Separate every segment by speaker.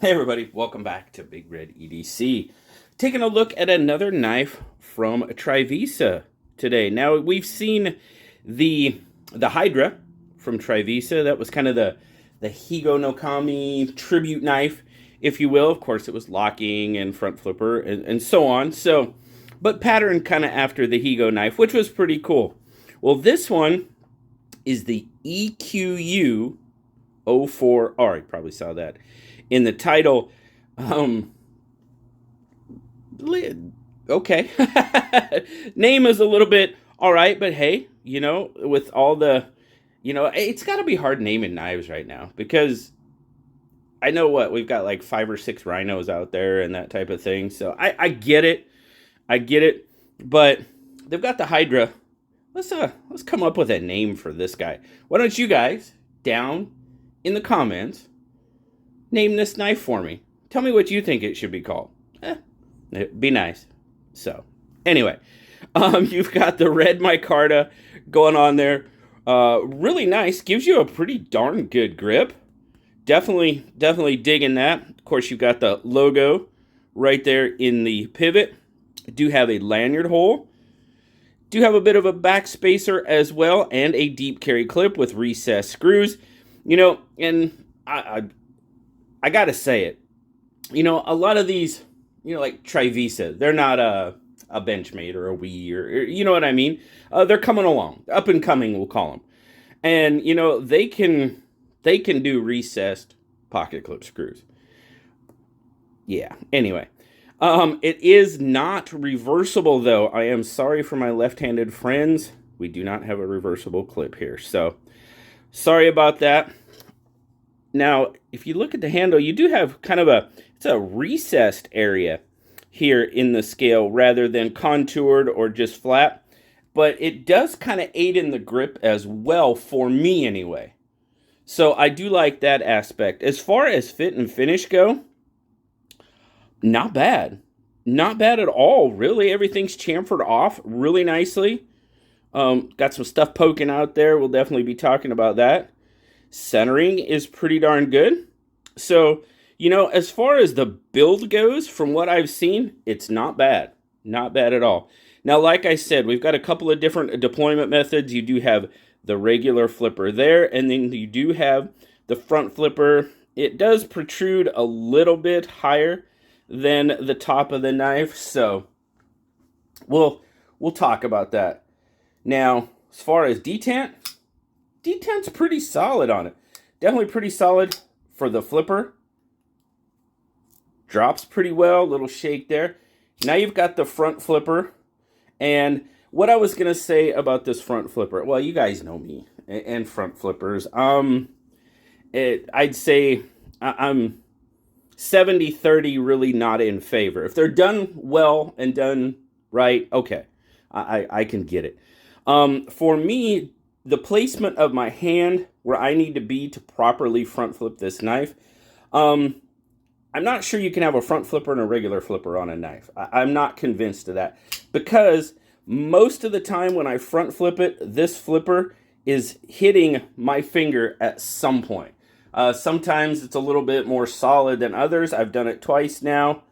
Speaker 1: Hey everybody, welcome back to BigRedEDC. Taking a look at another knife from TRIVISA today. Now we've seen the Hydra from TRIVISA. That was kind of the Higo no Kami tribute knife, if you will. Of course, it was locking and front flipper and so on. So, but patterned kind of after the Higo knife, which was pretty cool. Well, this one is the EQU-04R. You probably saw that in the title. Okay. Name is a little bit all right, but hey, you know, with all the, it's got to be hard naming knives right now because I know what we've got like 5 or 6 rhinos out there and that type of thing. So I get it, but they've got the Hydra. Let's come up with a name for this guy. Why don't you guys down in the comments name this knife for me? Tell me what you think it should be called. It'd be nice. So, anyway, you've got the red micarta going on there. Really nice. Gives you a pretty darn good grip. Definitely digging that. Of course, you've got the logo right there in the pivot. Do have a lanyard hole. Do have a bit of a back spacer as well, and a deep carry clip with recessed screws. You know, and I gotta say it. You know, a lot of these, like TRIVISA, they're not a Benchmade or a Wii or you know what I mean? They're coming along, up and coming, we'll call them. And, they can do recessed pocket clip screws. Yeah, anyway. It is not reversible, though. I am sorry for my left-handed friends. We do not have a reversible clip here, so sorry about that. Now, if you look at the handle, you do have kind of it's a recessed area here in the scale rather than contoured or just flat. But it does kind of aid in the grip as well, for me anyway. So I do like that aspect. As far as fit and finish go, not bad. Not bad at all, really. Everything's chamfered off really nicely. Got some stuff poking out there. We'll definitely be talking about that. Centering is pretty darn good. So, as far as the build goes, from what I've seen, it's not bad. Not bad at all. Now, like I said, we've got a couple of different deployment methods. You do have the regular flipper there, and then you do have the front flipper. It does protrude a little bit higher than the top of the knife, so we'll talk about that. Now, as far as detent's pretty solid on it. Definitely pretty solid for the flipper. Drops pretty well, little shake there. Now you've got the front flipper. And what I was going to say about this front flipper, well, you guys know me and front flippers. I'd say I'm 70-30 really not in favor. If they're done well and done right, okay, I can get it. For me, the placement of my hand where I need to be to properly front flip this knife, I'm not sure you can have a front flipper and a regular flipper on a knife. I'm not convinced of that because most of the time when I front flip it, this flipper is hitting my finger at some point. Sometimes it's a little bit more solid than others. I've done it twice now,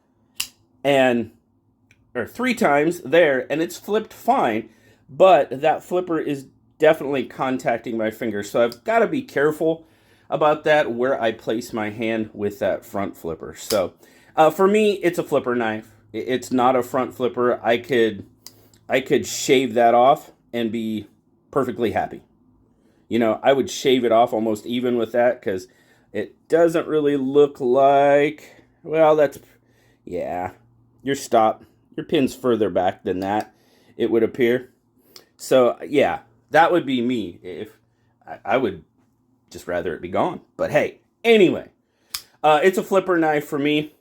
Speaker 1: or 3 times there, and it's flipped fine, but that flipper is definitely contacting my finger, so I've got to be careful about that, where I place my hand with that front flipper. So for me, it's a flipper knife. It's not a front flipper. I could shave that off and be perfectly happy. I would shave it off almost even with that because it doesn't really look like, well, yeah, your pin's further back than that, it would appear. So yeah, that would be me. If I would just rather it be gone. But hey, anyway, it's a flipper knife for me.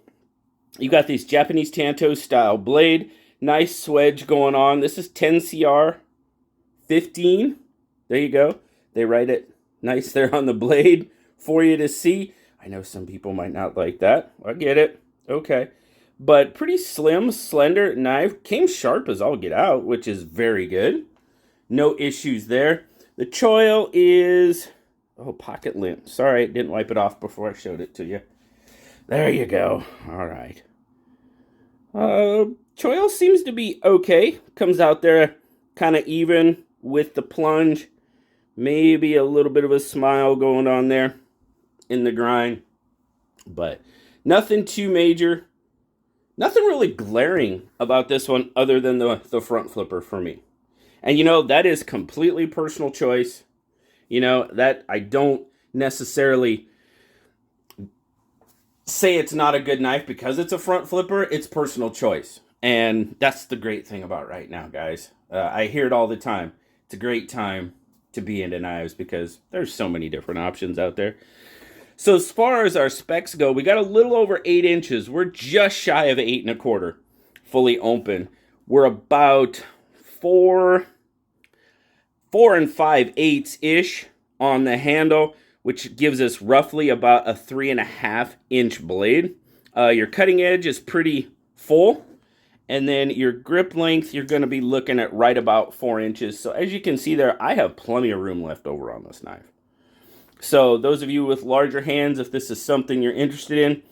Speaker 1: You got these Japanese Tanto style blade. Nice swedge going on. This is 10CR15. There you go. They write it nice there on the blade for you to see. I know some people might not like that. I get it. Okay. But pretty slim, slender knife. Came sharp as all get out, which is very good. No issues there. The choil is, pocket lint. Sorry, didn't wipe it off before I showed it to you. There you go. All right. Choil seems to be okay. Comes out there kind of even with the plunge. Maybe a little bit of a smile going on there in the grind. But nothing too major. Nothing really glaring about this one other than the front flipper for me. And that is completely personal choice. That I don't necessarily say it's not a good knife because it's a front flipper. It's personal choice. And that's the great thing about right now, guys. I hear it all the time. It's a great time to be into knives because there's so many different options out there. So as far as our specs go, we got a little over 8 inches. We're just shy of 8 1/4 fully open. We're about 4 5/8 ish on the handle, which gives us roughly about a 3.5-inch blade. Your cutting edge is pretty full, and then your grip length, you're going to be looking at right about 4 inches. So as you can see there, I have plenty of room left over on this knife. So those of you with larger hands, if this is something you're interested in,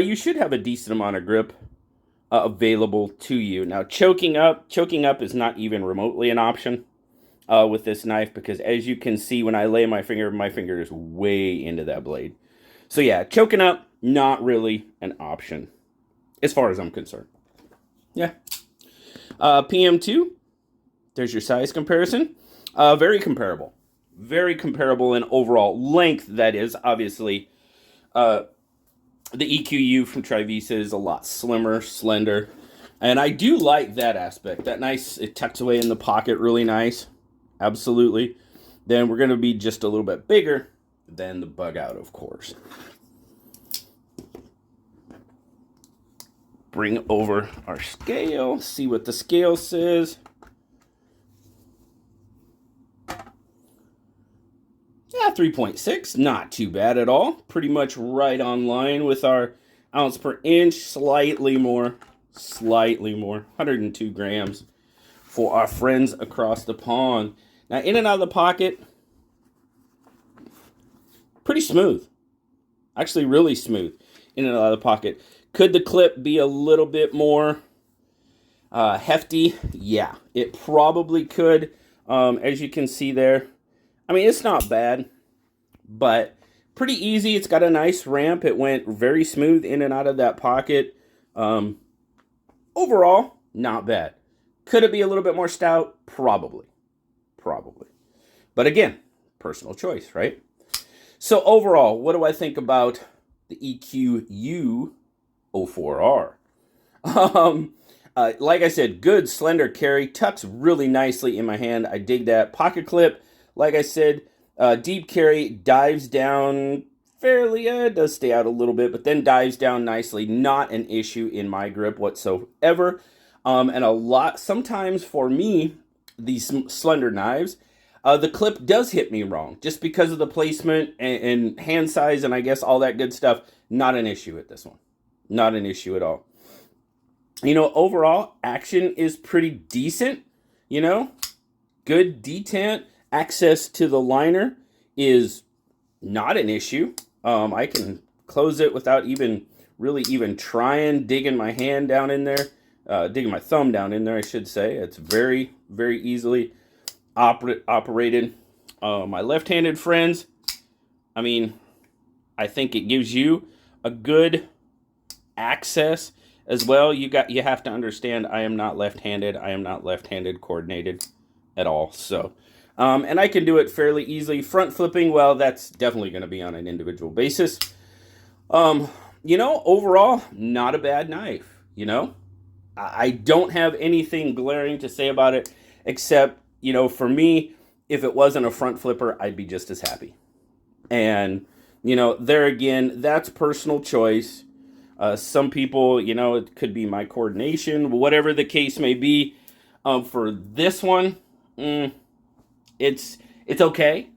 Speaker 1: you should have a decent amount of grip available to you. Now, choking up is not even remotely an option with this knife because as you can see, when I lay my finger is way into that blade. So yeah, choking up, not really an option as far as I'm concerned. Yeah. PM2, there's your size comparison. Very comparable. Very comparable in overall length, that is. Obviously, the EQU from TRIVISA is a lot slimmer, slender. And I do like that aspect. That nice, it tucks away in the pocket really nice. Absolutely. Then we're going to be just a little bit bigger than the Bug Out, of course. Bring over our scale, see what the scale says. Yeah, 3.6, not too bad at all. Pretty much right on line with our ounce per inch, slightly more, 102 grams for our friends across the pond. Now, in and out of the pocket, pretty smooth. Actually, really smooth in and out of the pocket. Could the clip be a little bit more hefty? Yeah, it probably could. As you can see there, I mean, it's not bad, but pretty easy. It's got a nice ramp. It went very smooth in and out of that pocket. Overall, not bad. Could it be a little bit more stout? Probably. But again, personal choice, right? So overall, what do I think about the Equ-04r? Like I said, good slender carry, tucks really nicely in my hand. I dig that. Pocket clip, like I said, deep carry, dives down fairly, does stay out a little bit, but then dives down nicely. Not an issue in my grip whatsoever. And sometimes for me, these slender knives, the clip does hit me wrong just because of the placement and hand size and I guess all that good stuff. Not an issue with this one. Not an issue at all. Overall, action is pretty decent. Good detent. Access to the liner is not an issue. I can close it without even trying, digging my hand down in there. Digging my thumb down in there, I should say. It's very, very easily operated. My left-handed friends, I mean, I think it gives you a good access as well. You have to understand, I am not left-handed. I am not left-handed coordinated at all. So, and I can do it fairly easily. Front flipping, well, that's definitely going to be on an individual basis. Overall, not a bad knife. I don't have anything glaring to say about it, except, for me, if it wasn't a front flipper, I'd be just as happy. And, there again, that's personal choice. Some people, it could be my coordination, whatever the case may be. For this one, it's okay.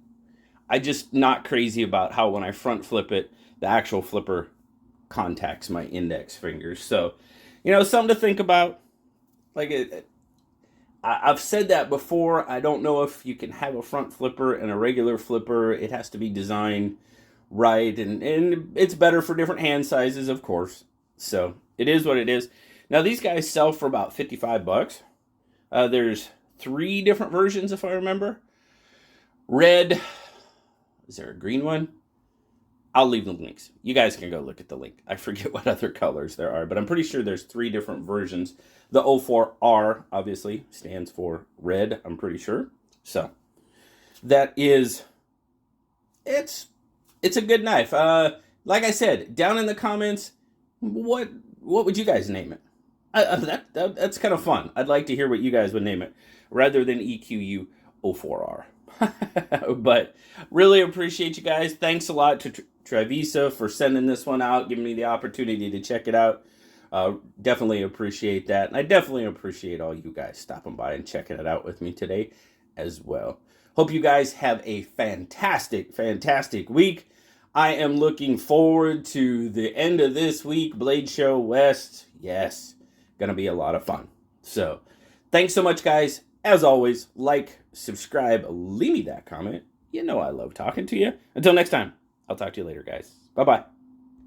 Speaker 1: I'm just not crazy about how when I front flip it, the actual flipper contacts my index fingers. So, something to think about. I've said that before. I don't know if you can have a front flipper and a regular flipper. It has to be designed right, and it's better for different hand sizes, of course. So it is what it is. Now these guys sell for about $55. There's 3 different versions, if I remember. Red. Is there a green one? I'll leave the links. You guys can go look at the link. I forget what other colors there are, but I'm pretty sure there's 3 different versions. The 04R obviously stands for red, I'm pretty sure. So that is, it's a good knife. Like I said, down in the comments, what would you guys name it? That's kind of fun. I'd like to hear what you guys would name it, rather than EQU04R. But really appreciate you guys. Thanks a lot to TRIVISA for sending this one out, giving me the opportunity to check it out. Definitely appreciate that. And I definitely appreciate all you guys stopping by and checking it out with me today as well. Hope you guys have a fantastic, fantastic week. I am looking forward to the end of this week, Blade Show West. Yes, gonna be a lot of fun. So, thanks so much, guys. As always, like, subscribe, leave me that comment. You know I love talking to you. Until next time, I'll talk to you later, guys. Bye-bye.